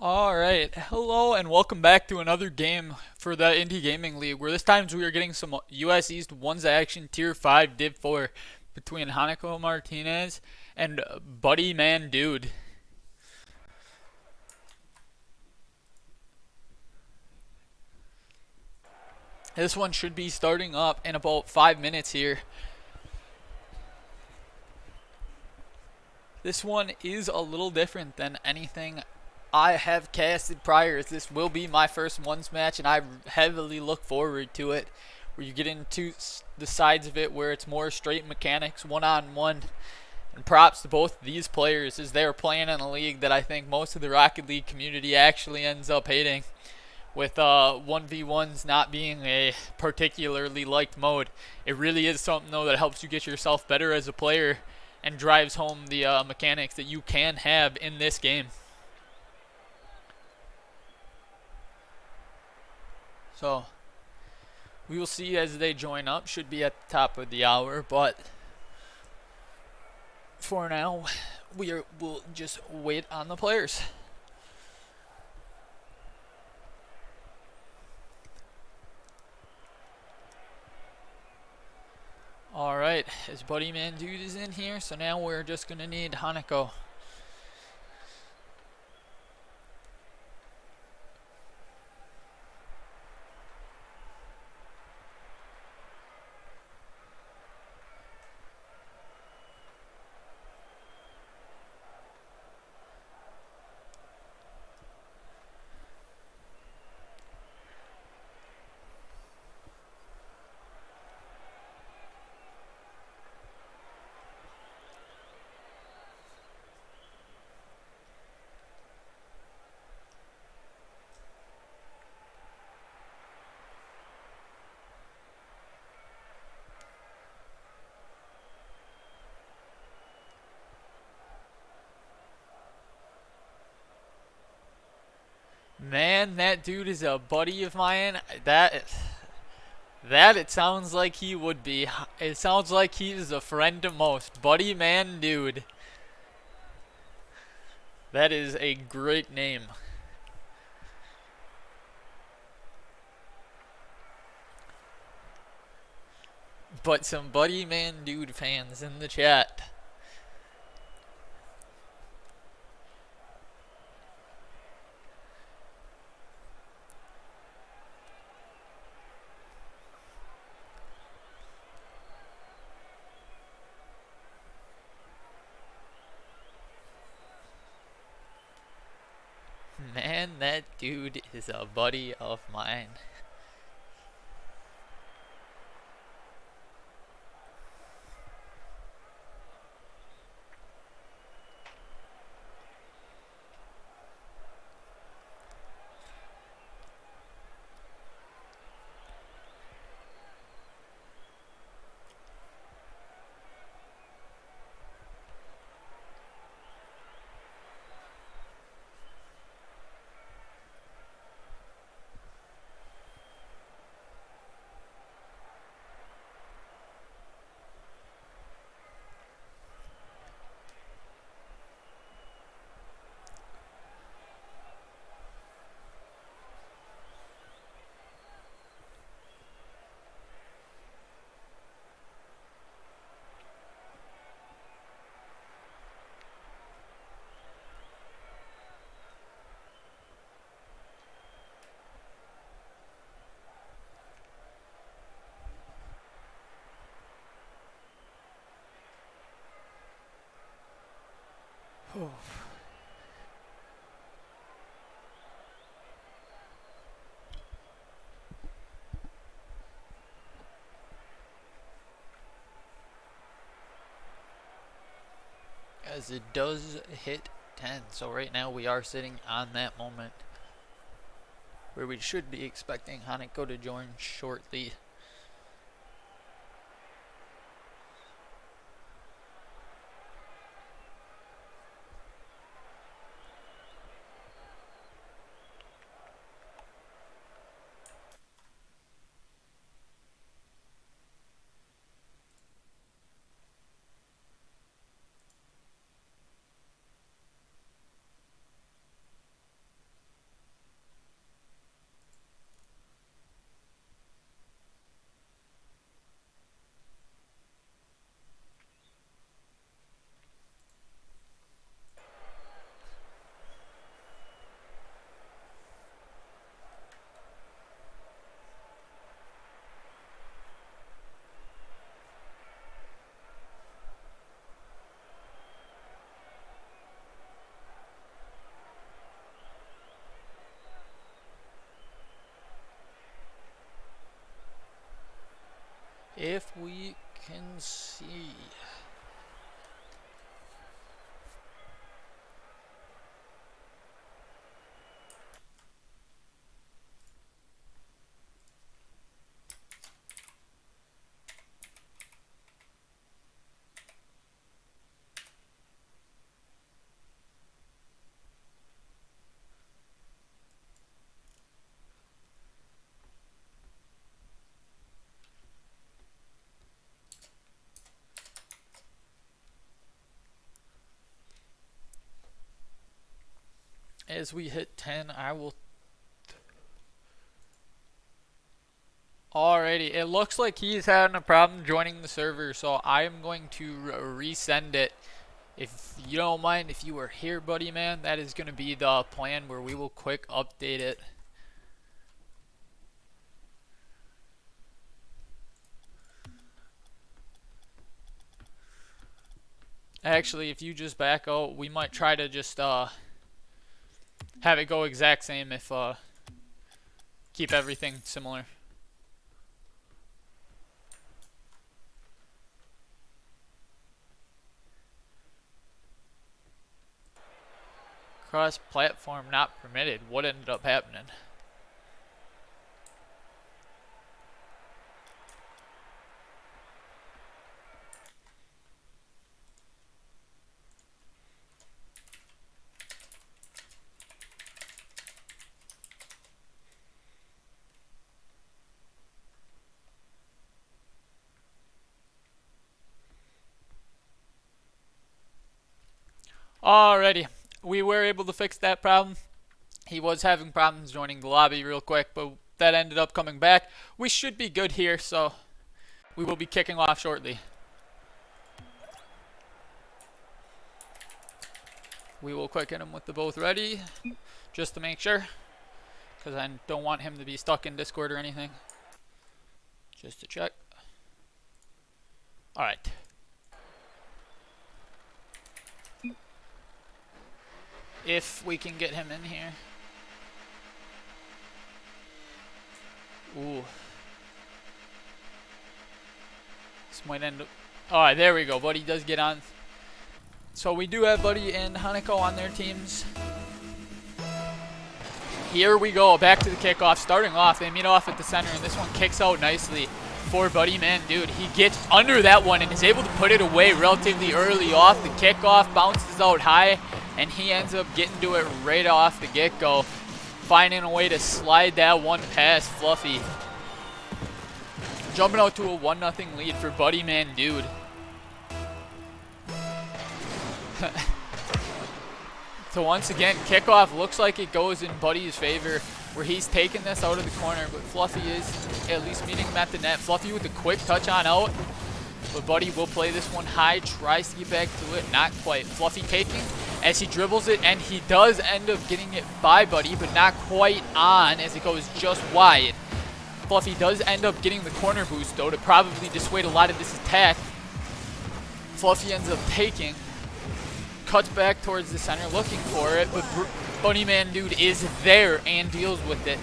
Alright, hello and welcome back to another game for the Indie Gaming League, where this time we are getting some US East 1's Action Tier 5 Div 4 between Hanako Martinez and Buddymandude. This one should be starting up in about 5 minutes here. This one is a little different than anything I have casted prior, as this will be my first ones match, and I heavily look forward to it. Where you get into the sides of it where it's more straight mechanics, one-on-one. And props to both these players, as they are playing in a league that I think most of the Rocket League community actually ends up hating, with 1v1s not being a particularly liked mode. It really is something, though, that helps you get yourself better as a player and drives home the mechanics that you can have in this game. So we will see as they join up. Should be at the top of the hour, but for now we'll just wait on the players. Alright, as Buddymandude is in here, so now we're just gonna need Hanako. Man, that dude is a buddy of mine. That it sounds like he would be. It sounds like he is a friend to most. Buddymandude. That is a great name. But some Buddymandude fans in the chat. Man, that dude is a buddy of mine. As it does hit 10. So right now we are sitting on that moment where we should be expecting Hanako to join shortly. As we hit 10, I will... Alrighty, it looks like he's having a problem joining the server, so I am going to resend it. If you don't mind, if you were here, buddy man, that is going to be the plan where we will quick update it. Actually, if you just back out, we might try to just have it go exact same if keep everything similar. Cross-platform not permitted. What ended up happening? Alrighty, we were able to fix that problem. He was having problems joining the lobby real quick, but that ended up coming back. We should be good here, so we will be kicking off shortly. We will quick hit him with the both ready, just to make sure, because I don't want him to be stuck in Discord or anything. Just to check. Alright. If we can get him in here. Ooh. This might end up... Alright, there we go. Buddy does get on. So we do have Buddy and Hanako on their teams. Here we go. Back to the kickoff. Starting off, they meet off at the center, and this one kicks out nicely for Buddymandude. He gets under that one and is able to put it away relatively early off. The kickoff bounces out high, and he ends up getting to it right off the get-go, finding a way to slide that one past Fluffy. Jumping out to a 1-0 lead for Buddymandude. So once again, kickoff looks like it goes in Buddy's favor, where he's taking this out of the corner, but Fluffy is at least meeting him at the net. Fluffy with a quick touch on out, but Buddy will play this one high, tries to get back to it, not quite. Fluffy taking as he dribbles it, and he does end up getting it by Buddy, but not quite on as it goes just wide. Fluffy does end up getting the corner boost, though, to probably dissuade a lot of this attack. Fluffy ends up taking, cuts back towards the center looking for it, but Buddymandude is there and deals with it.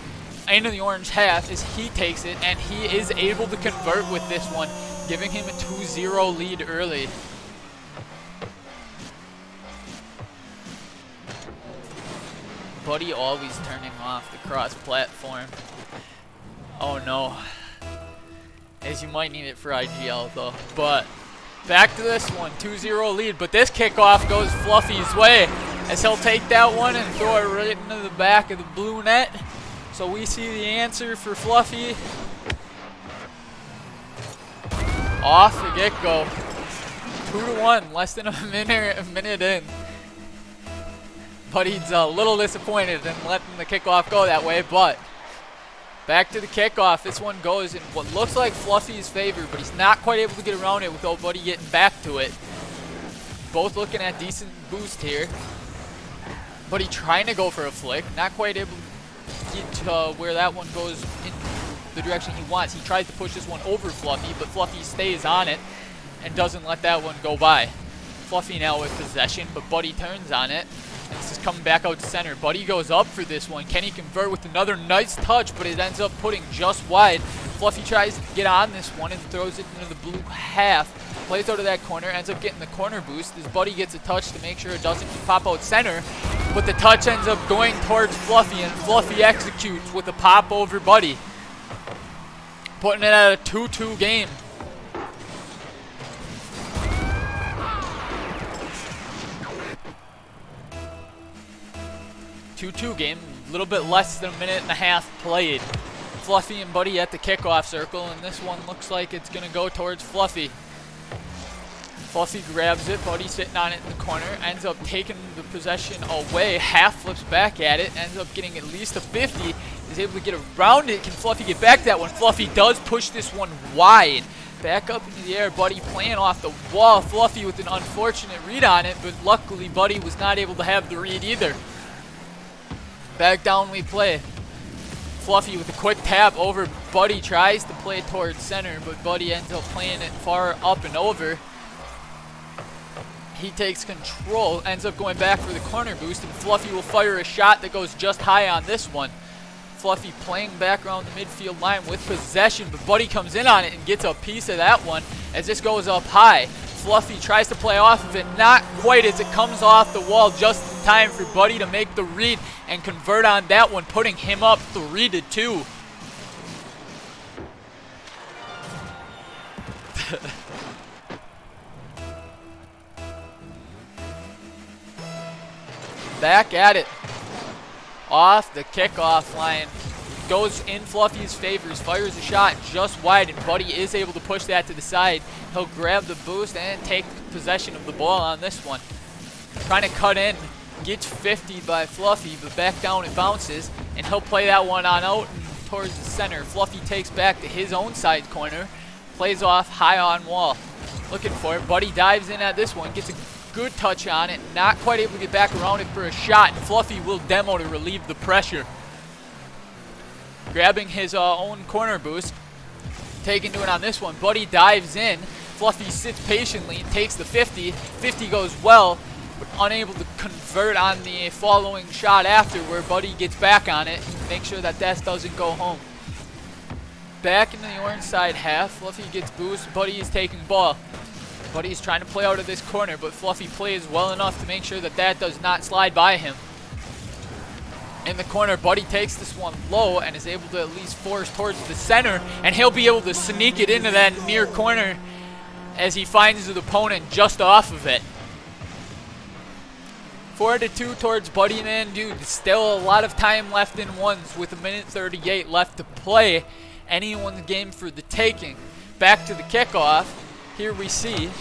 Into the orange half as he takes it, and he is able to convert with this one, giving him a 2-0 lead early. Buddy always turning off the cross-platform. Oh no. As you might need it for IGL though. But back to this one, 2-0 lead. But this kickoff goes Fluffy's way, as he'll take that one and throw it right into the back of the blue net. So we see the answer for Fluffy. Off the get-go. 2-1, less than a minute in. Buddy's a little disappointed in letting the kickoff go that way, but back to the kickoff. This one goes in what looks like Fluffy's favor, but he's not quite able to get around it without Buddy getting back to it. Both looking at decent boost here. Buddy trying to go for a flick, not quite able to get to where that one goes in the direction he wants. He tries to push this one over Fluffy, but Fluffy stays on it and doesn't let that one go by. Fluffy now with possession, but Buddy turns on it. And this is coming back out to center. Buddy goes up for this one. Can he convert with another nice touch, but it ends up putting just wide. Fluffy tries to get on this one and throws it into the blue half. Plays out of that corner, ends up getting the corner boost. His Buddy gets a touch to make sure it doesn't pop out center. But the touch ends up going towards Fluffy, and Fluffy executes with a pop over Buddy, putting it at a 2-2 game. Game, a little bit less than a minute and a half played. Fluffy and Buddy at the kickoff circle, and this one looks like it's going to go towards Fluffy. Fluffy grabs it, Buddy sitting on it in the corner, ends up taking the possession away, half flips back at it, ends up getting at least a 50, is able to get around it. Can Fluffy get back that one? Fluffy does push this one wide. Back up into the air, Buddy playing off the wall. Fluffy with an unfortunate read on it, but luckily Buddy was not able to have the read either. Back down we play. Fluffy with a quick tap over. Buddy tries to play towards center, but Buddy ends up playing it far up and over. He takes control, ends up going back for the corner boost, and Fluffy will fire a shot that goes just high on this one. Fluffy playing back around the midfield line with possession, but Buddy comes in on it and gets a piece of that one as this goes up high. Fluffy tries to play off of it, not quite, as it comes off the wall just in time for Buddy to make the read and convert on that one, putting him up 3-2. Back at it. Off the kickoff line. Goes in Fluffy's favors. Fires a shot just wide, and Buddy is able to push that to the side. He'll grab the boost and take possession of the ball on this one. Trying to cut in. Gets 50 by Fluffy, but back down it bounces, and he'll play that one on out and towards the center. Fluffy takes back to his own side corner. Plays off high on wall. Looking for it. Buddy dives in at this one. Gets a good touch on it. Not quite able to get back around it for a shot. And Fluffy will demo to relieve the pressure. Grabbing his own corner boost. Taking to it on this one. Buddy dives in. Fluffy sits patiently and takes the 50. 50 goes well, but unable to convert on the following shot after, where Buddy gets back on it and makes sure that doesn't go home. Back into the orange side half. Fluffy gets boost. Buddy is taking ball. Buddy is trying to play out of this corner, but Fluffy plays well enough to make sure that does not slide by him. In the corner, Buddy takes this one low and is able to at least force towards the center, and he'll be able to sneak it into that near corner as he finds the opponent just off of it. 4-2 towards Buddymandude. Still a lot of time left in ones with 1:38 left to play. Anyone's game for the taking. Back to the kickoff. Here we see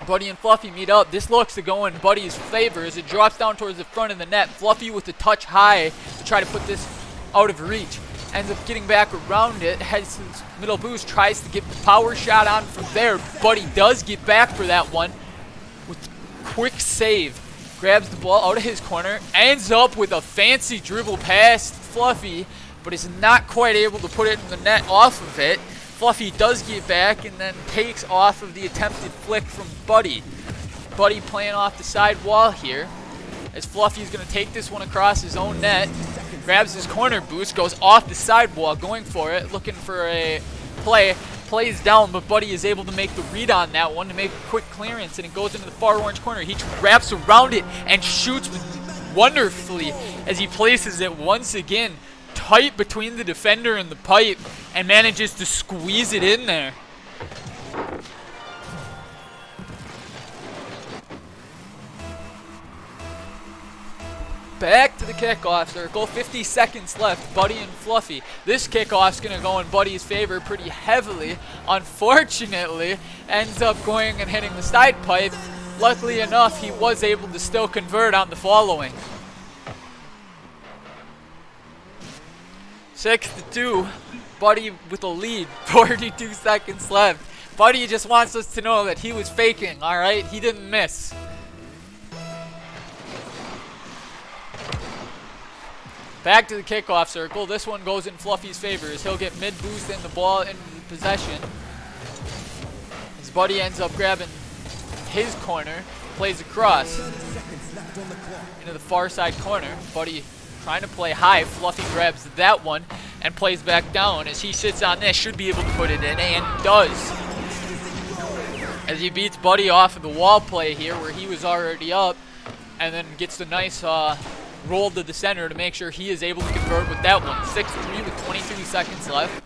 Buddy and Fluffy meet up. This looks to go in Buddy's favor as it drops down towards the front of the net. Fluffy with the touch high to try to put this out of reach. Ends up getting back around it. Heads to the middle boost. Tries to get the power shot on from there. Buddy does get back for that one with quick save. Grabs the ball out of his corner. Ends up with a fancy dribble past Fluffy, but is not quite able to put it in the net off of it. Fluffy does get back and then takes off of the attempted flick from Buddy. Buddy playing off the side wall here, as Fluffy's going to take this one across his own net. Grabs his corner boost, goes off the side wall, going for it, looking for a play. Plays down, but Buddy is able to make the read on that one to make a quick clearance, and it goes into the far orange corner. He wraps around it and shoots wonderfully as he places it once again tight between the defender and the pipe and manages to squeeze it in there. Back to the kickoff circle. 50 seconds left. Buddy and Fluffy. This kickoff's going to go in Buddy's favor pretty heavily. Unfortunately, ends up going and hitting the side pipe. Luckily enough, he was able to still convert on the following. 6-2. Buddy with a lead. 42 seconds left. Buddy just wants us to know that he was faking, alright? He didn't miss. Back to the kickoff circle. This one goes in Fluffy's favor as he'll get mid-boost and the ball in possession. As Buddy ends up grabbing his corner, plays across into the far side corner. Buddy trying to play high. Fluffy grabs that one and plays back down as he sits on this. Should be able to put it in, and does. As he beats Buddy off of the wall play here where he was already up, and then gets the nice roll to the center to make sure he is able to convert with that one. 6-3 with 22 seconds left.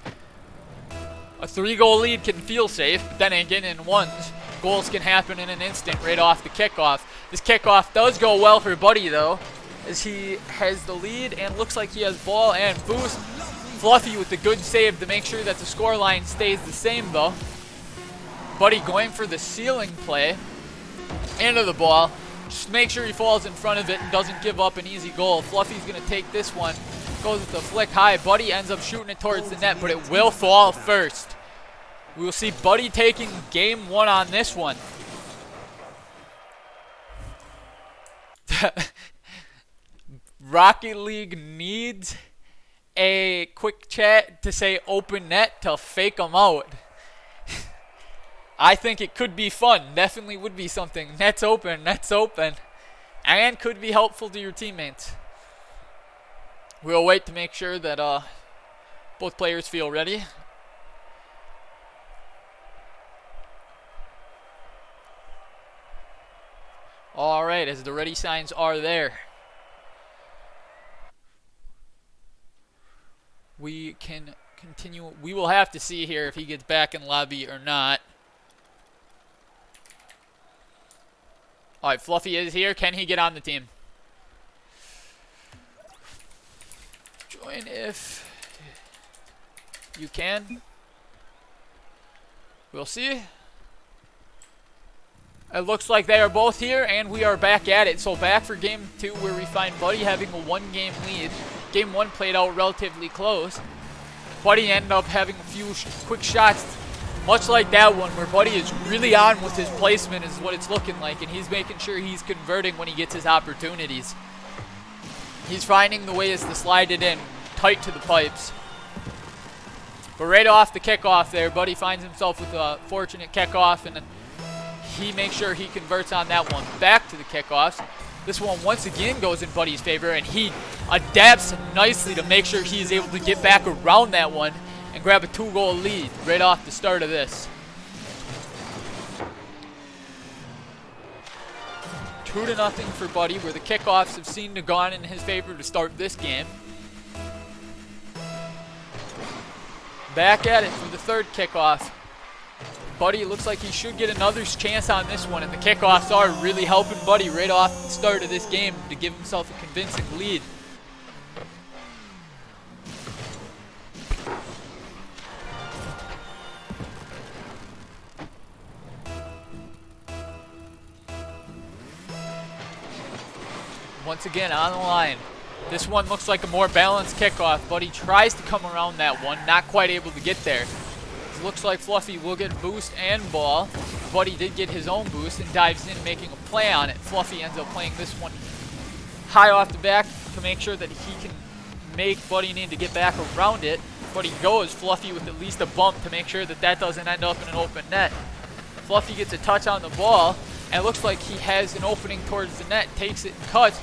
A 3-goal lead can feel safe, but then again in ones, goals can happen in an instant right off the kickoff. This kickoff does go well for Buddy though, as he has the lead and looks like he has ball and boost. Fluffy with the good save to make sure that the scoreline stays the same though. Buddy going for the ceiling play into the ball. Just make sure he falls in front of it and doesn't give up an easy goal. Fluffy's going to take this one. Goes with the flick high. Buddy ends up shooting it towards the net, but it will fall first. We will see Buddy taking game 1 on this one. Rocket League needs a quick chat to say open net to fake them out. I think it could be fun. Definitely would be something. Net's open, and could be helpful to your teammates. We'll wait to make sure that both players feel ready. All right, as the ready signs are there, we can continue. We will have to see here if he gets back in lobby or not. All right, Fluffy is here. Can he get on the team? Join if you can. We'll see. It looks like they are both here, and we are back at it. So back for game 2, where we find Buddy having a 1-game lead. Game 1 played out relatively close. Buddy ended up having a few quick shots, much like that one, where Buddy is really on with his placement is what it's looking like, and he's making sure he's converting when he gets his opportunities. He's finding the ways to slide it in, tight to the pipes. But right off the kickoff there, Buddy finds himself with a fortunate kickoff, and he makes sure he converts on that one. Back to the kickoffs. This one once again goes in Buddy's favor, and he adapts nicely to make sure he is able to get back around that one and grab a 2-goal lead right off the start of this. 2-0 for Buddy, where the kickoffs have seemed to gone in his favor to start this game. Back at it for the third kickoff. Buddy looks like he should get another chance on this one, and the kickoffs are really helping Buddy right off the start of this game to give himself a convincing lead. Once again on the line. This one looks like a more balanced kickoff. Buddy tries to come around that one, not quite able to get there. It looks like Fluffy will get boost and ball. Buddy did get his own boost and dives in, making a play on it. Fluffy ends up playing this one high off the back to make sure that he can make Buddy need to get back around it. Buddy goes Fluffy with at least a bump to make sure that that doesn't end up in an open net. Fluffy gets a touch on the ball, and it looks like he has an opening towards the net, takes it and cuts,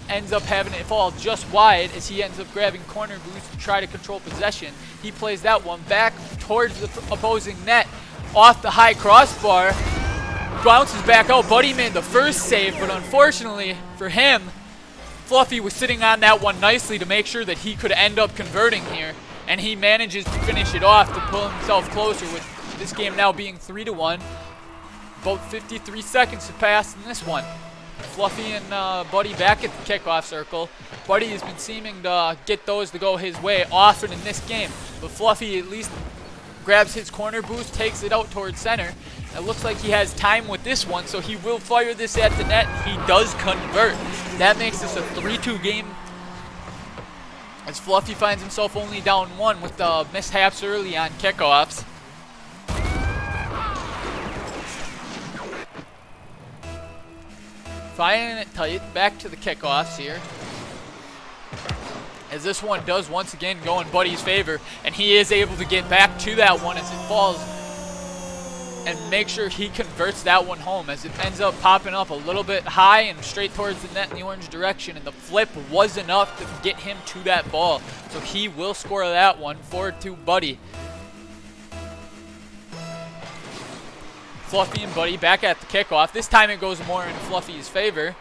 ends up having it fall just wide as he ends up grabbing corner boost to try to control possession. He plays that one back towards the opposing net, off the high crossbar, bounces back out. Buddy made the first save, but unfortunately for him, Fluffy was sitting on that one nicely to make sure that he could end up converting here, and he manages to finish it off to pull himself closer, with this game now being 3-1. About 53 seconds have passed in this one. Fluffy and Buddy back at the kickoff circle. Buddy has been seeming to get those to go his way often in this game, but Fluffy at least grabs his corner boost, takes it out towards center. It looks like he has time with this one, so he will fire this at the net. He does convert. That makes this a 3-2 game, as Fluffy finds himself only down 1 with the mishaps early on kickoffs. Finding it tight, back to the kickoffs here, as this one does once again go in Buddy's favor, and he is able to get back to that one as it falls and make sure he converts that one home, as it ends up popping up a little bit high and straight towards the net in the orange direction, and the flip was enough to get him to that ball, so he will score that one. 4-2 Buddy. Fluffy and Buddy back at the kickoff. This time it goes more in Fluffy's favor.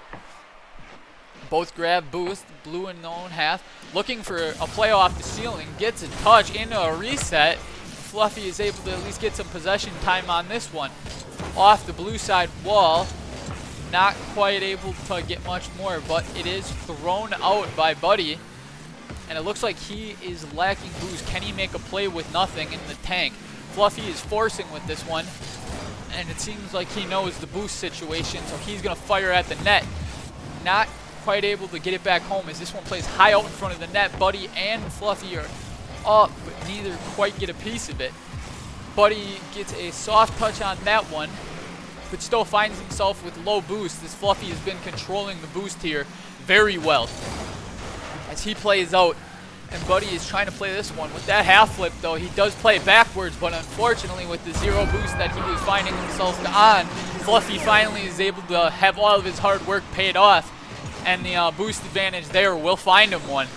Both grab boost, blue in their own half. Looking for a play off the ceiling. Gets a touch into a reset. Fluffy is able to at least get some possession time on this one. Off the blue side wall. Not quite able to get much more, but it is thrown out by Buddy. And it looks like he is lacking boost. Can he make a play with nothing in the tank? Fluffy is forcing with this one. and it seems like he knows the boost situation, so he's going to fire at the net. Not quite able to get it back home as this one plays high out in front of the net. Buddy and Fluffy are up, but neither quite get a piece of it. Buddy gets a soft touch on that one, but still finds himself with low boost as Fluffy has been controlling the boost here very well. As he plays out, and Buddy is trying to play this one. With that half flip, though, he does play backwards, but unfortunately with the zero boost that he was finding himself on, Fluffy finally is able to have all of his hard work paid off, and the boost advantage there will find him one.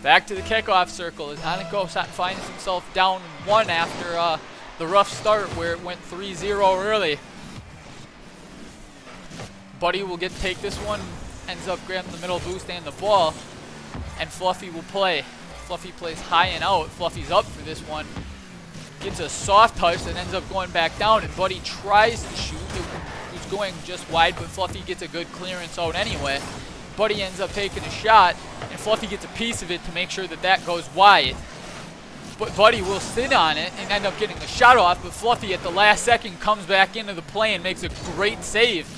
Back to the kickoff circle as Hanako finds himself down 1 after the rough start where it went 3-0 early. Buddy will take this one, ends up grabbing the middle boost and the ball, and Fluffy will play. Fluffy plays high and out. Fluffy's up for this one. Gets a soft touch that ends up going back down, and Buddy tries to shoot. It was going just wide, but Fluffy gets a good clearance out anyway. Buddy ends up taking a shot, and Fluffy gets a piece of it to make sure that that goes wide. But Buddy will sit on it and end up getting a shot off, but Fluffy at the last second comes back into the play and makes a great save.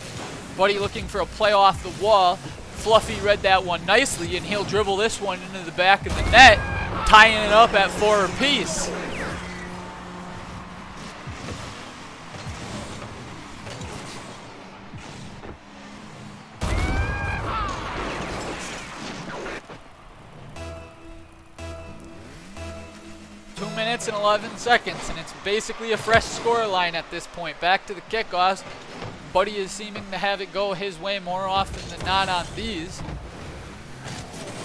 Buddy looking for a play off the wall. Fluffy read that one nicely, and he'll dribble this one into the back of the net, tying it up at 4 apiece. Minutes and 11 seconds, and it's basically a fresh score line at this point. Back to the kickoffs. Buddy is seeming to have it go his way more often than not on these.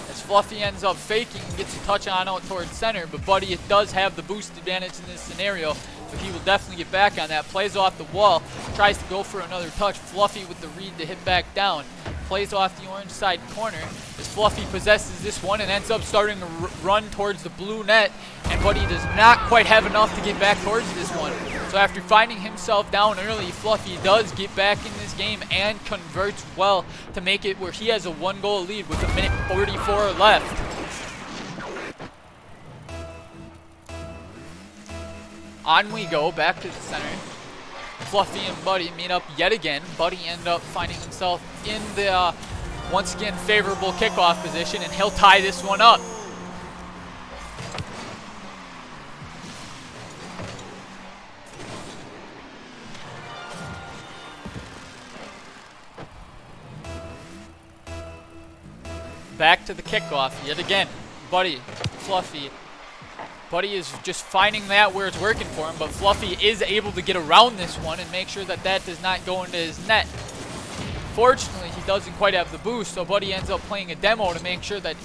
As Fluffy ends up faking and gets a touch on out towards center, but Buddy does have the boost advantage in this scenario, so he will definitely get back on that. Plays off the wall, tries to go for another touch. Fluffy with the read to hit back down. Plays off the orange side corner as Fluffy possesses this one and ends up starting to run towards the blue net, and Buddy does not quite have enough to get back towards this one. So after finding himself down early, Fluffy does get back in this game and converts well to make it where he has a 1-goal lead with 1:44 left. On we go, back to the center. Fluffy and Buddy meet up yet again. Buddy ends up finding himself in the, once again, favorable kickoff position, and he'll tie this one up. Back to the kickoff yet again. Buddy, Fluffy. Buddy is just finding that where it's working for him, but Fluffy is able to get around this one and make sure that that does not go into his net. Fortunately, he doesn't quite have the boost, so Buddy ends up playing a demo to make sure that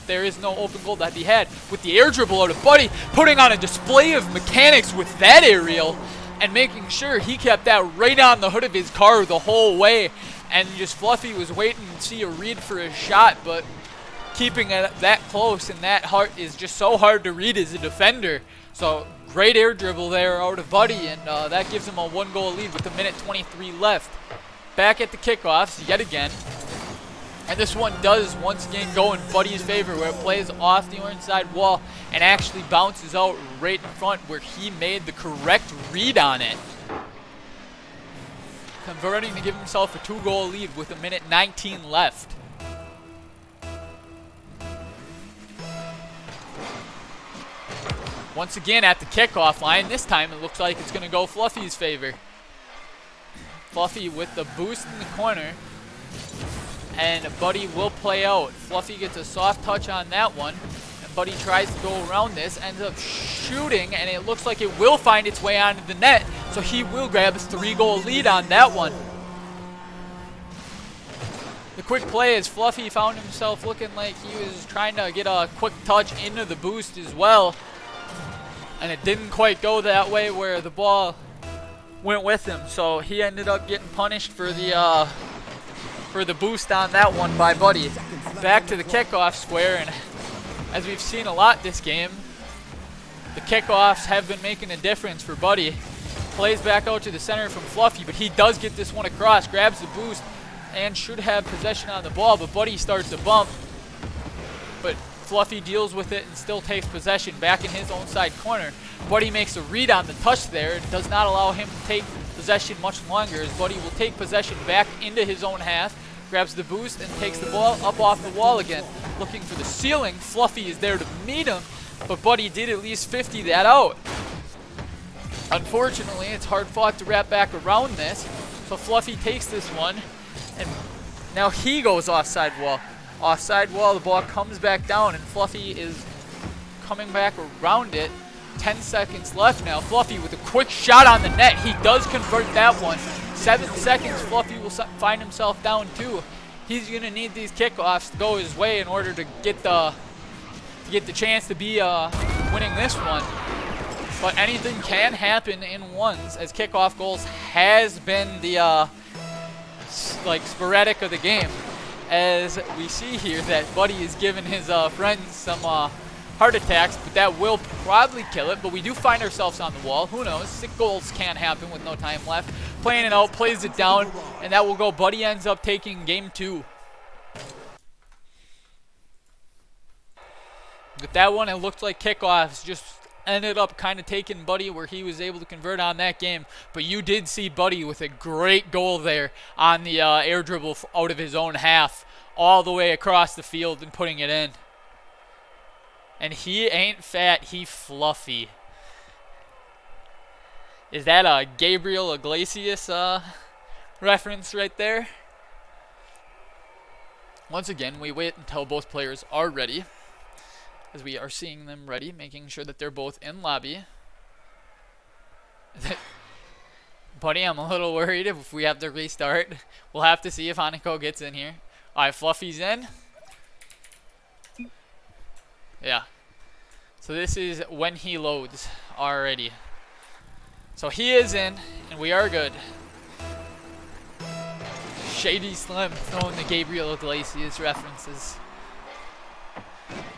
there is no open goal that he had. With the air dribble out of Buddy, putting on a display of mechanics with that aerial and making sure he kept that right on the hood of his car the whole way. And just Fluffy was waiting to see a read for his shot, but keeping it that close and that hard is just so hard to read as a defender. So great air dribble there out of Buddy, and that gives him a 1-goal lead with 1:23 left. Back at the kickoffs yet again. And this one does once again go in Buddy's favor, where it plays off the orange side wall and actually bounces out right in front where he made the correct read on it. Converting to give himself a 2-goal lead with 1:19 left. Once again at the kickoff line, this time it looks like it's going to go Fluffy's favor. Fluffy with the boost in the corner, and Buddy will play out. Fluffy gets a soft touch on that one, and Buddy tries to go around this, ends up shooting, and it looks like it will find its way onto the net, so he will grab his 3-goal lead on that one. The quick play as Fluffy found himself looking like he was trying to get a quick touch into the boost as well, and it didn't quite go that way where the ball went with him, so he ended up getting punished for the boost on that one by Buddy. Back to the kickoff square, and as we've seen a lot this game, the kickoffs have been making a difference for Buddy. Plays back out to the center from Fluffy, but he does get this one across, grabs the boost, and should have possession on the ball, but Buddy starts to bump. But Fluffy deals with it and still takes possession back in his own side corner. Buddy makes a read on the touch there. It does not allow him to take possession much longer, as Buddy will take possession back into his own half, grabs the boost and takes the ball up off the wall again, looking for the ceiling. Fluffy is there to meet him, but Buddy did at least 50 that out. Unfortunately, it's hard fought to wrap back around this, so Fluffy takes this one, and now he goes offside wall. Offside wall, the ball comes back down, and Fluffy is coming back around it. 10 seconds left now. Fluffy with a quick shot on the net. He does convert that one. 7 seconds, Fluffy will find himself down 2. He's going to need these kickoffs to go his way in order to get the chance to be winning this one. But anything can happen in ones, as kickoff goals has been the sporadic of the game. As we see here that Buddy is giving his friends some heart attacks, but that will probably kill it. But we do find ourselves on the wall. Who knows? 6 goals can happen with no time left. Playing it out, plays it down, and that will go. Buddy ends up taking game 2. With that one, it looked like kickoffs just ended up kind of taking Buddy where he was able to convert on that game. But you did see Buddy with a great goal there on the air dribble out of his own half, all the way across the field and putting it in. And he ain't fat, he fluffy. Is that a Gabriel Iglesias reference right there? Once again, we wait until both players are ready, as we are seeing them ready, making sure that they're both in lobby. Buddy, I'm a little worried if we have to restart. We'll have to see if Hanako gets in here. All right, Fluffy's in. Yeah. So this is when he loads already. So he is in, and we are good. Shady Slim throwing the Gabriel Iglesias references.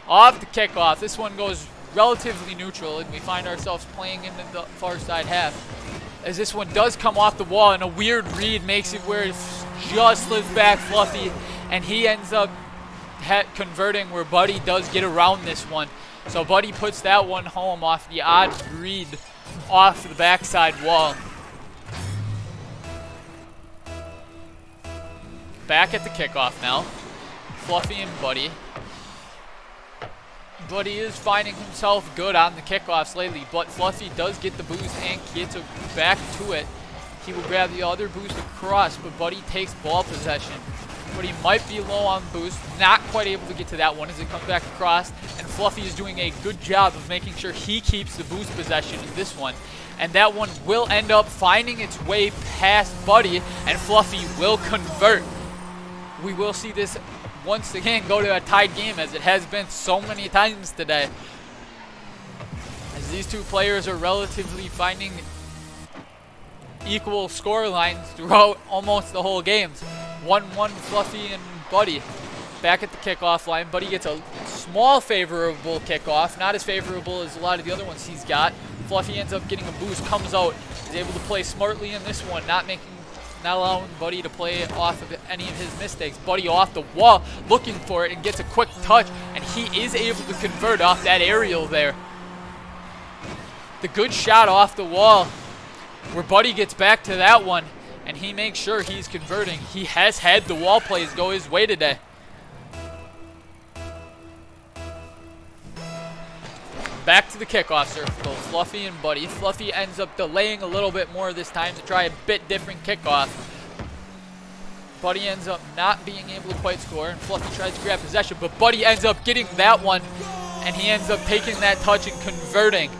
Off the kickoff. This one goes relatively neutral, and we find ourselves playing into the far side half. As this one does come off the wall, and a weird read makes it where it just slips back Fluffy, and he ends up converting where Buddy does get around this one. So Buddy puts that one home off the odd read off the backside wall. Back at the kickoff now. Fluffy and Buddy. Buddy is finding himself good on the kickoffs lately, but Fluffy does get the boost and gets back to it. He will grab the other boost across, but Buddy takes ball possession. But he might be low on boost, not quite able to get to that one as it comes back across, and Fluffy is doing a good job of making sure he keeps the boost possession in this one. And that one will end up finding its way past Buddy, and Fluffy will convert. We will see this once again go to a tied game, as it has been so many times today. As these two players are relatively finding equal score lines throughout almost the whole games. 1-1 Fluffy and Buddy. Back at the kickoff line, Buddy gets a small favorable kickoff, not as favorable as a lot of the other ones he's got. Fluffy ends up getting a boost, comes out, is able to play smartly in this one, not allowing Buddy to play off of any of his mistakes. Buddy off the wall, looking for it, and gets a quick touch, and he is able to convert off that aerial there. The good shot off the wall, where Buddy gets back to that one, and he makes sure he's converting. He has had the wall plays go his way today. Back to the kickoff circle, Fluffy and Buddy. Fluffy ends up delaying a little bit more this time to try a bit different kickoff. Buddy ends up not being able to quite score, and Fluffy tries to grab possession, but Buddy ends up getting that one, and he ends up taking that touch and converting.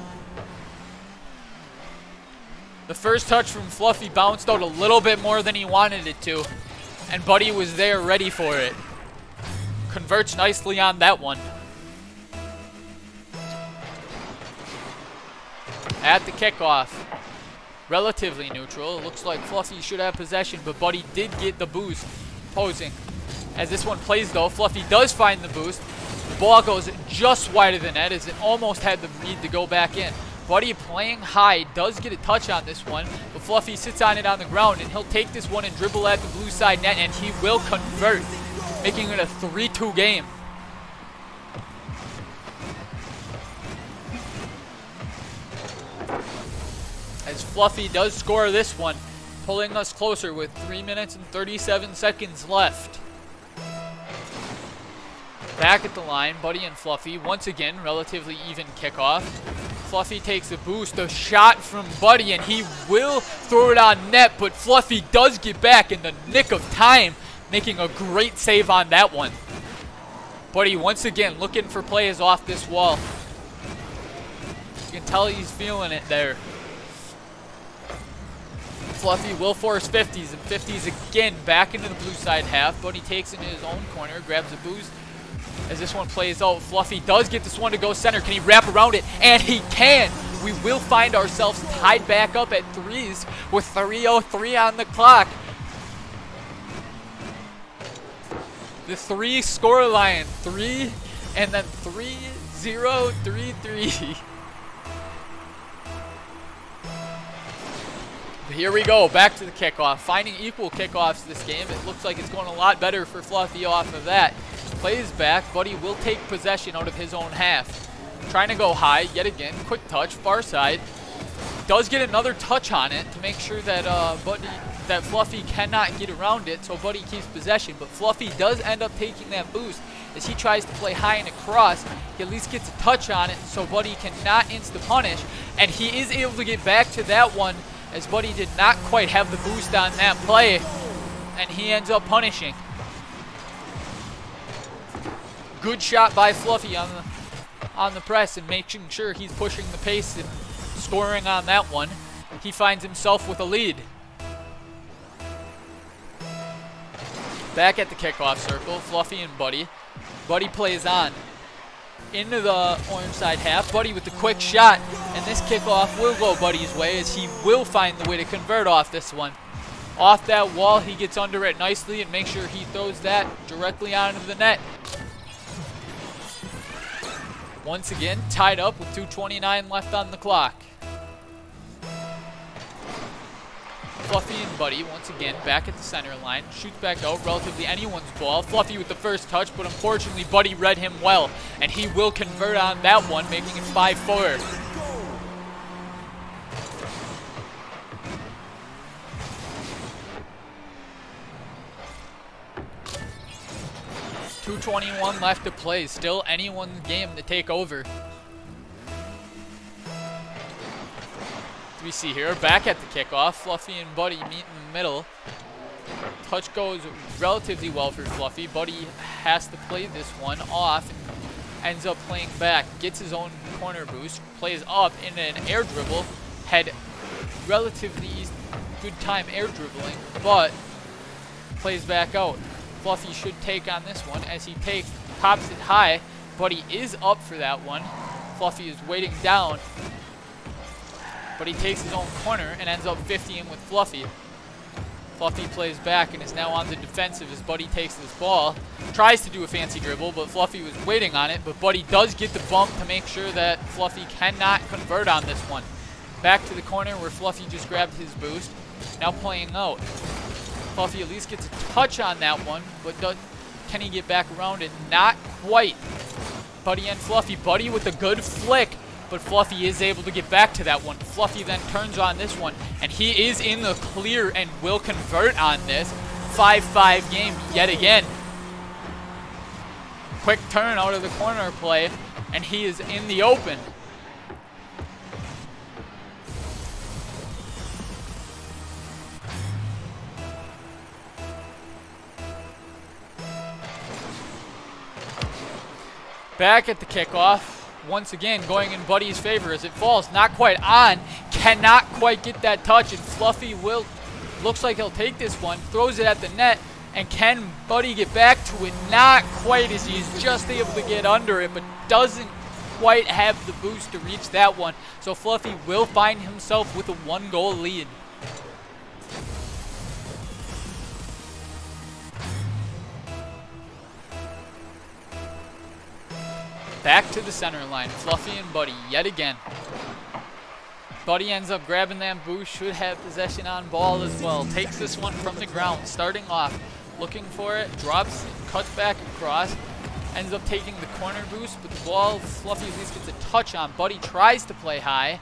The first touch from Fluffy bounced out a little bit more than he wanted it to, and Buddy was there ready for it. Converts nicely on that one. At the kickoff, relatively neutral. It looks like Fluffy should have possession, but Buddy did get the boost, posing. As this one plays though, Fluffy does find the boost. The ball goes just wide of the net, as it almost had the need to go back in. Buddy playing high, does get a touch on this one, but Fluffy sits on it on the ground, and he'll take this one and dribble at the blue side net, and he will convert, making it a 3-2 game. as Fluffy does score this one, pulling us closer with 3 minutes and 37 seconds left. Back at the line, Buddy and Fluffy, once again, relatively even kickoff. Fluffy takes a boost, a shot from Buddy, and he will throw it on net, but Fluffy does get back in the nick of time, making a great save on that one. Buddy once again looking for plays off this wall. You can tell he's feeling it there. Fluffy will force 50s, and 50s again back into the blue side half. Buddy takes it in his own corner, grabs a boost. As this one plays out, Fluffy does get this one to go center. Can he wrap around it? And he can! We will find ourselves tied back up at 3s with 3:03 on the clock. The 3 score line, 3 and then 3-0, 3-3. Here we go, back to the kickoff. Finding equal kickoffs this game. It looks like it's going a lot better for Fluffy off of that. Plays back. Buddy will take possession out of his own half. Trying to go high yet again. Quick touch, far side. Does get another touch on it to make sure that Fluffy cannot get around it, so Buddy keeps possession. But Fluffy does end up taking that boost as he tries to play high and across. He at least gets a touch on it, so Buddy cannot insta-punish. And he is able to get back to that one, as Buddy did not quite have the boost on that play, and he ends up punishing. Good shot by Fluffy on the press and making sure he's pushing the pace and scoring on that one. He finds himself with a lead. Back at the kickoff circle, Fluffy and Buddy. Buddy plays on into the orange side half. Buddy with the quick shot, and this kickoff will go Buddy's way as he will find the way to convert off this one. Off that wall, he gets under it nicely and makes sure he throws that directly onto the net. Once again, tied up with 2:29 left on the clock. Fluffy and Buddy, once again, back at the center line. Shoots back out, relatively anyone's ball. Fluffy with the first touch, but unfortunately Buddy read him well, and he will convert on that one, making it 5-4. .221 left to play. Still anyone's game to take over. We see here, back at the kickoff, Fluffy and Buddy meet in the middle. Touch goes relatively well for Fluffy. Buddy has to play this one off and ends up playing back. Gets his own corner boost, plays up in an air dribble. Had relatively good time air dribbling, but plays back out. Fluffy should take on this one as he pops it high. Buddy is up for that one. Fluffy is waiting down, but he takes his own corner and ends up 50-ing with Fluffy. Fluffy plays back and is now on the defensive as Buddy takes this ball. Tries to do a fancy dribble, but Fluffy was waiting on it. But Buddy does get the bump to make sure that Fluffy cannot convert on this one. Back to the corner where Fluffy just grabbed his boost. Now playing out. Fluffy at least gets a touch on that one, but can he get back around it? Not quite. Buddy and Fluffy. Buddy with a good flick, but Fluffy is able to get back to that one. Fluffy then turns on this one, and he is in the clear and will convert on this. 5-5 game yet again. Quick turn out of the corner play, and he is in the open. Back at the kickoff. Once again, going in Buddy's favor as it falls. Not quite on. Cannot quite get that touch. And Fluffy looks like he'll take this one. Throws it at the net. And can Buddy get back to it? Not quite, as he's just able to get under it. But doesn't quite have the boost to reach that one. So Fluffy will find himself with a 1-goal lead. Back to the center line, Fluffy and Buddy yet again. Buddy ends up grabbing that boost, should have possession on ball as well. Takes this one from the ground, starting off, looking for it, drops, cuts back across, ends up taking the corner boost, but the ball, Fluffy at least gets a touch on. Buddy tries to play high,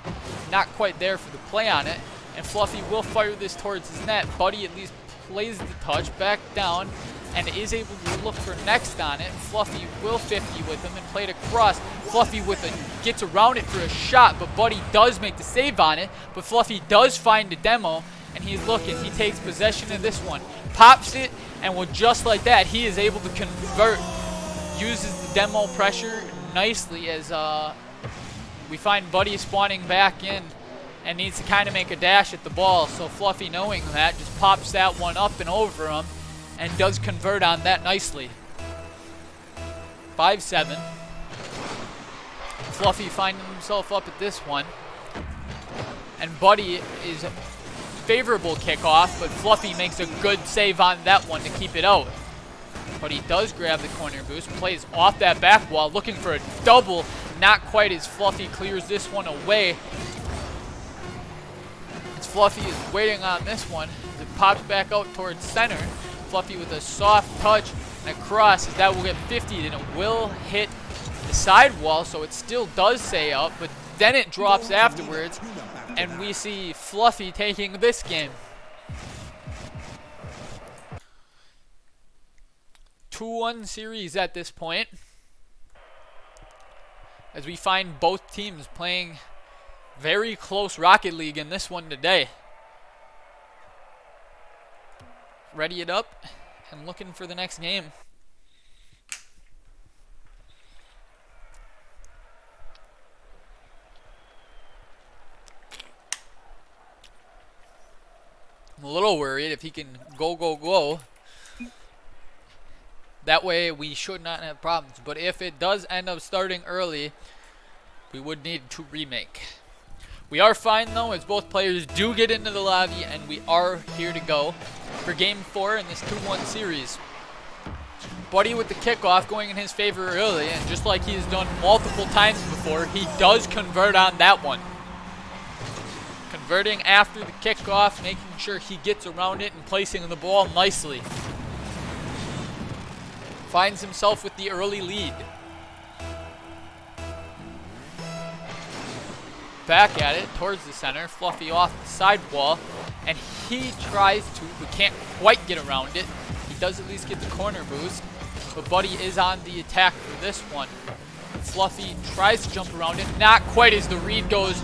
not quite there for the play on it. And Fluffy will fire this towards his net. Buddy at least plays the touch back down and is able to look for next on it. Fluffy will 50 with him and play it across. Fluffy gets around it for a shot, but Buddy does make the save on it. But Fluffy does find a demo, and he's looking. He takes possession of this one, pops it, and will just like that, he is able to convert. Uses the demo pressure nicely as we find Buddy spawning back in and needs to kind of make a dash at the ball. So Fluffy, knowing that, just pops that one up and over him and does convert on that nicely. 5-7. Fluffy finding himself up at this one. And Buddy is favorable kickoff, but Fluffy makes a good save on that one to keep it out. But he does grab the corner boost, plays off that back wall, looking for a double. Not quite as Fluffy clears this one away. As Fluffy is waiting on this one, it pops back out towards center. Fluffy with a soft touch and a cross. That will get 50, and it will hit the side wall, so it still does stay up, but then it drops afterwards, and we see Fluffy taking this game. 2-1 series at this point, as we find both teams playing very close Rocket League in this one today. Ready it up and looking for the next game. I'm a little worried if he can go. That way we should not have problems. But if it does end up starting early, we would need to remake. We are fine though, as both players do get into the lobby, and we are here to go for Game 4 in this 2-1 series. Buddy with the kickoff going in his favor early, and just like he has done multiple times before, he does convert on that one. Converting after the kickoff, making sure he gets around it and placing the ball nicely. Finds himself with the early lead. Back at it towards the center. Fluffy off the side wall, and he tries to, but can't quite get around it. He does at least get the corner boost, but Buddy is on the attack for this one. Fluffy tries to jump around it, not quite, as the read goes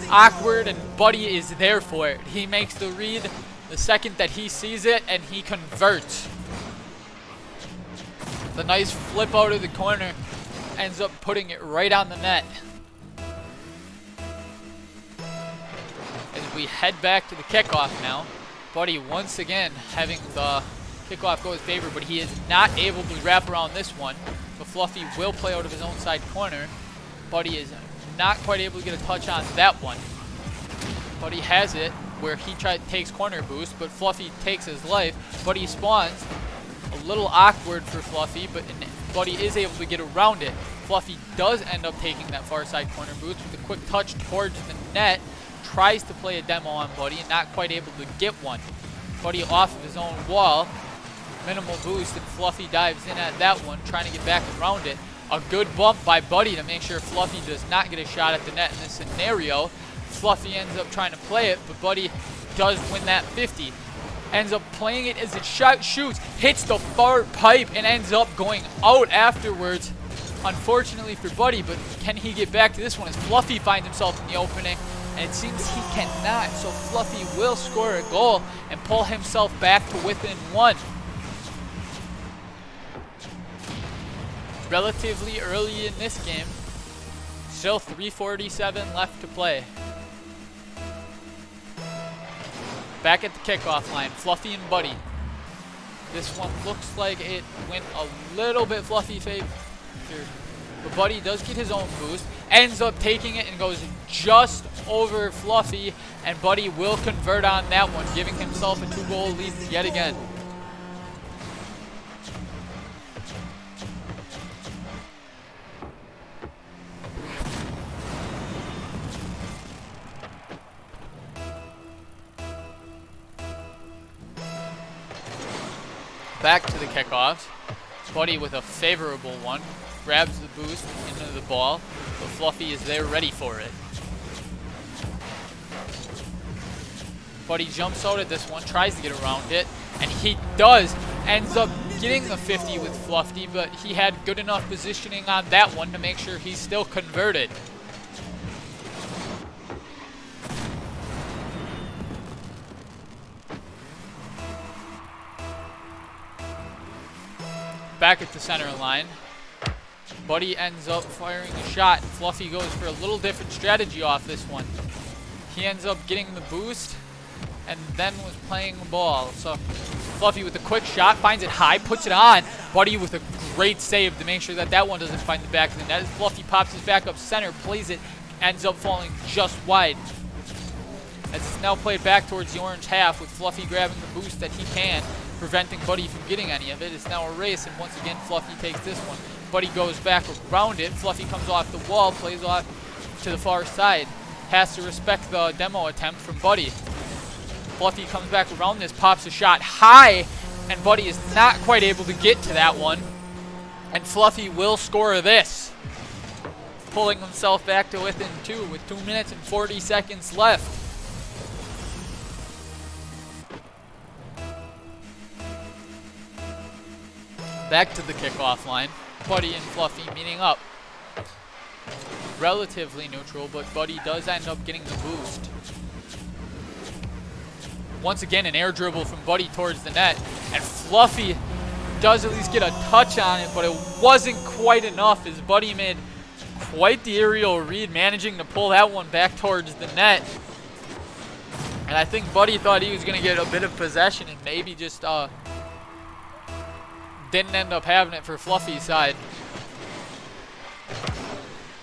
awkward, and Buddy is there for it. He makes the read the second that he sees it, and he converts. The nice flip out of the corner ends up putting it right on the net. As we head back to the kickoff now, Buddy once again having the kickoff go his favor, but he is not able to wrap around this one. But Fluffy will play out of his own side corner. Buddy is not quite able to get a touch on that one. Buddy has it where he takes corner boost, but Fluffy takes his life. Buddy spawns. A little awkward for Fluffy, but Buddy is able to get around it. Fluffy does end up taking that far side corner boost with a quick touch towards the net. Tries to play a demo on Buddy, and not quite able to get one. Buddy off of his own wall. Minimal boost, and Fluffy dives in at that one, trying to get back around it. A good bump by Buddy to make sure Fluffy does not get a shot at the net in this scenario. Fluffy ends up trying to play it, but Buddy does win that 50. Ends up playing it as it shoots, hits the far pipe, and ends up going out afterwards. Unfortunately for Buddy, but can he get back to this one as Fluffy finds himself in the opening? And it seems he cannot, so Fluffy will score a goal and pull himself back to within one. Relatively early in this game. Still 3:47 left to play. Back at the kickoff line, Fluffy and Buddy. This one looks like it went a little bit Fluffy favor. But Buddy does get his own boost, ends up taking it and goes just over Fluffy, and Buddy will convert on that one, giving himself a 2-goal lead yet again. Back to the kickoffs. Buddy with a favorable one. Grabs the boost into the ball, but Fluffy is there ready for it. Buddy jumps out at this one, tries to get around it, and he does. Ends up getting the 50 with Fluffy, but he had good enough positioning on that one to make sure he's still converted. Back at the center line. Buddy ends up firing a shot, and Fluffy goes for a little different strategy off this one. He ends up getting the boost, and then was playing the ball. So Fluffy with a quick shot, finds it high, puts it on. Buddy with a great save to make sure that that one doesn't find the back of the net. As Fluffy pops his back up center, plays it, ends up falling just wide. As it's now played back towards the orange half with Fluffy grabbing the boost that he can, preventing Buddy from getting any of it. It's now a race, and once again Fluffy takes this one. Buddy goes back around it. Fluffy comes off the wall, plays off to the far side. Has to respect the demo attempt from Buddy. Fluffy comes back around this, pops a shot high, and Buddy is not quite able to get to that one. And Fluffy will score this, pulling himself back to within 2 with 2 minutes and 40 seconds left. Back to the kickoff line. Buddy and Fluffy meeting up. Relatively neutral, but Buddy does end up getting the boost. Once again, an air dribble from Buddy towards the net, and Fluffy does at least get a touch on it, but it wasn't quite enough as Buddy made quite the aerial read, managing to pull that one back towards the net. And I think Buddy thought he was going to get a bit of possession and maybe just didn't end up having it for Fluffy's side.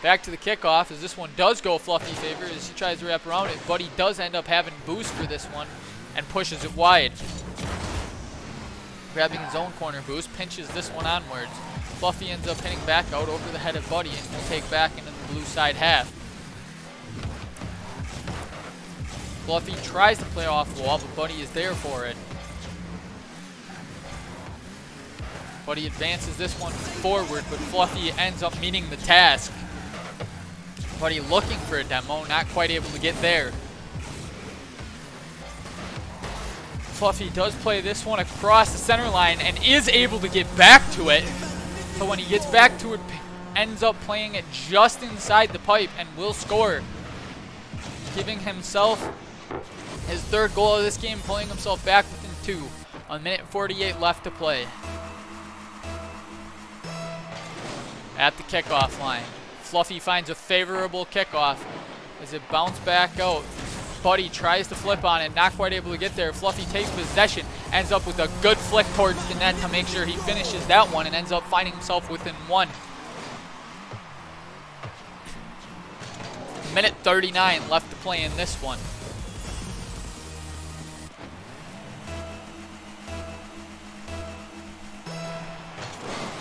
Back to the kickoff as this one does go Fluffy's favor as he tries to wrap around it. Buddy does end up having boost for this one and pushes it wide. Grabbing his own corner boost, pinches this one onwards. Fluffy ends up hitting back out over the head of Buddy and will take back into the blue side half. Fluffy tries to play off wall, but Buddy is there for it. Buddy advances this one forward, but Fluffy ends up meeting the task. Buddy looking for a demo, not quite able to get there. Fluffy does play this one across the center line and is able to get back to it. So when he gets back to it, ends up playing it just inside the pipe and will score. Giving himself his third goal of this game, pulling himself back within 2. 1 minute 48 left to play. At the kickoff line, Fluffy finds a favorable kickoff as it bounced back out. Buddy tries to flip on it, not quite able to get there. Fluffy takes possession, ends up with a good flick towards the net to make sure he finishes that one and ends up finding himself within 1. Minute 39 left to play in this one.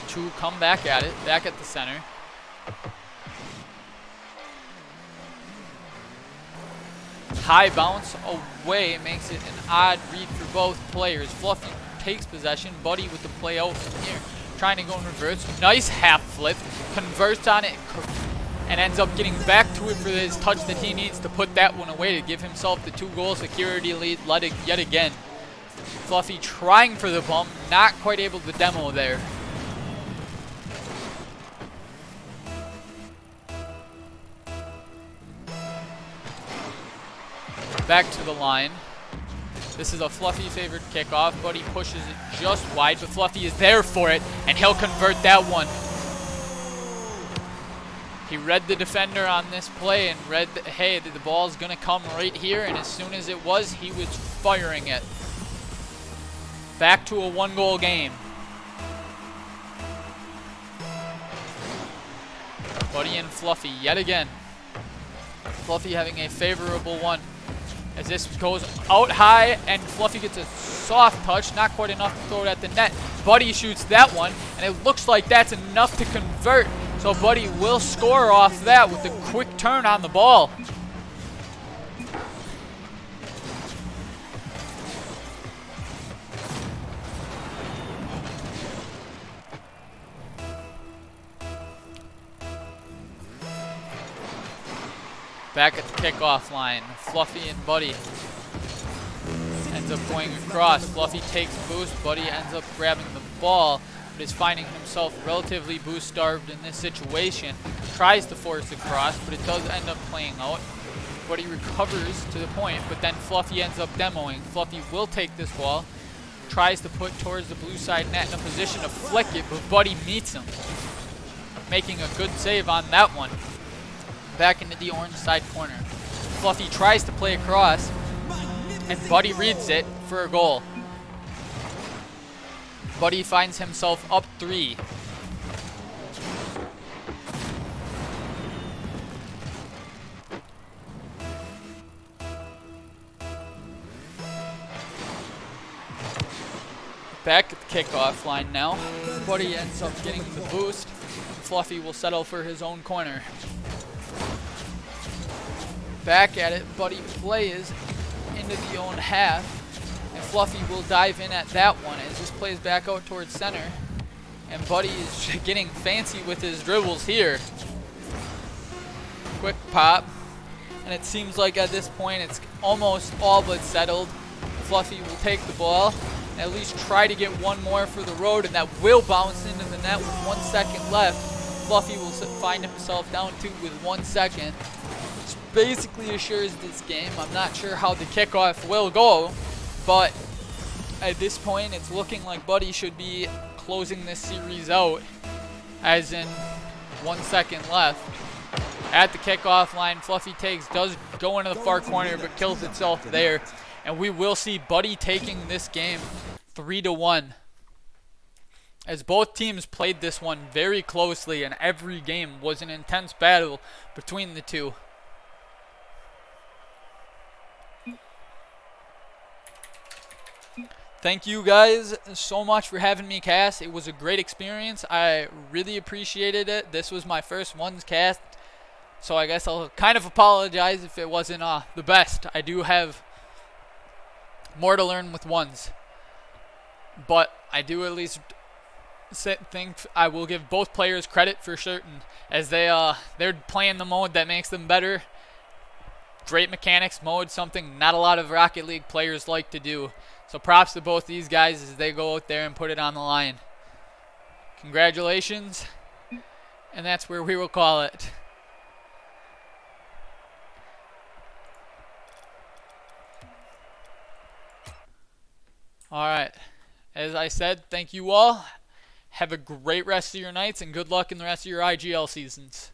To come back at it, back at the center. High bounce away makes it an odd read for both players. Fluffy takes possession. Buddy with the play out from here, trying to go in reverse. Nice half flip, converts on it, and ends up getting back to it for his touch that he needs to put that one away to give himself the 2-goal security lead yet again. Fluffy trying for the bump, not quite able to demo there. Back to the line. This is a Fluffy favored kickoff. Buddy pushes it just wide, but Fluffy is there for it, and he'll convert that one. He read the defender on this play and read that, hey, the ball's going to come right here, and as soon as it was, he was firing it. Back to a 1-goal game. Buddy and Fluffy yet again. Fluffy having a favorable one. As this goes out high, and Fluffy gets a soft touch, not quite enough to throw it at the net. Buddy shoots that one, and it looks like that's enough to convert. So Buddy will score off that with a quick turn on the ball. Back at the kickoff line, Fluffy and Buddy. ends up going across. Fluffy takes boost. Buddy ends up grabbing the ball, but is finding himself relatively boost starved in this situation. Tries to force a cross, but it does end up playing out. Buddy recovers to the point, but then Fluffy ends up demoing. Fluffy will take this ball, tries to put towards the blue side net in a position to flick it, but Buddy meets him, making a good save on that one. Back into the orange side corner. Fluffy tries to play across, and Buddy reads it for a goal. Buddy finds himself up 3. Back at the kickoff line now. Buddy ends up getting the boost. Fluffy will settle for his own corner. Back at it, Buddy plays into the own half, and Fluffy will dive in at that one as this plays back out towards center. And Buddy is getting fancy with his dribbles here. Quick pop, and it seems like at this point it's almost all but settled. Fluffy will take the ball and at least try to get one more for the road, and that will bounce into the net with 1 second left. Fluffy will find himself down 2 with 1 second. Which basically assures this game. I'm not sure how the kickoff will go, but at this point it's looking like Buddy should be closing this series out, as in 1 second left. At the kickoff line, Fluffy does go into the far corner, but kills itself there. And we will see Buddy taking this game 3-1. As both teams played this one very closely, and every game was an intense battle between the two. Thank you guys so much for having me cast. It was a great experience. I really appreciated it. This was my first ones cast, so I guess I'll kind of apologize if it wasn't the best. I do have more to learn with ones, but I do at least think I will give both players credit for certain, as they're playing the mode that makes them better. Great mechanics mode, something not a lot of Rocket League players like to do. So props to both these guys as they go out there and put it on the line. Congratulations, and that's where we will call it. Alright, as I said, thank you all. Have a great rest of your nights, and good luck in the rest of your IGL seasons.